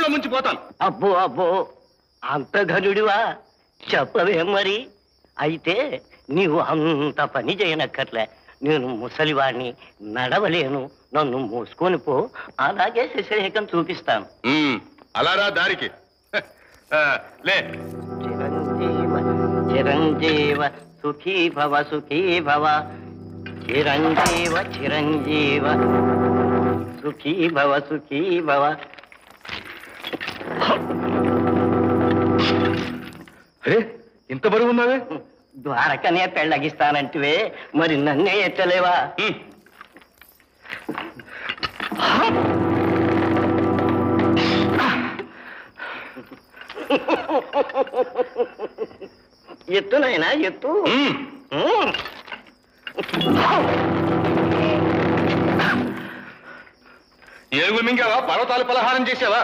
నదుల్లో ముంచిపోతాను. అబ్బో అబ్బో, అంత ఘనుడివా? చెప్పవేం మరి. అయితే నీవు అంత పని చేయనక్కర్లే. నేను ముసలివాణ్ణి, నడవలేను, నన్ను మూసుకొని పో. అలాగే శశిరేఖం చూపిస్తాను. అలారా దారికి. లే. చిరంజీవ చిరంజీవ సుఖీ భవ సుఖీ భవ. చిరంజీవ చిరంజీవ సుఖీ భవ సుఖీ భవ. ఇంత బరువు ఉన్నావే? ద్వారకనే పెళ్ళగిస్తానంటివే, మరి నన్నే ఎత్తలేవా? ఎత్తు నాయనా, ఎత్తు. ఏనుగు మింగావా? పర్వతాలు పలహారం చేసావా?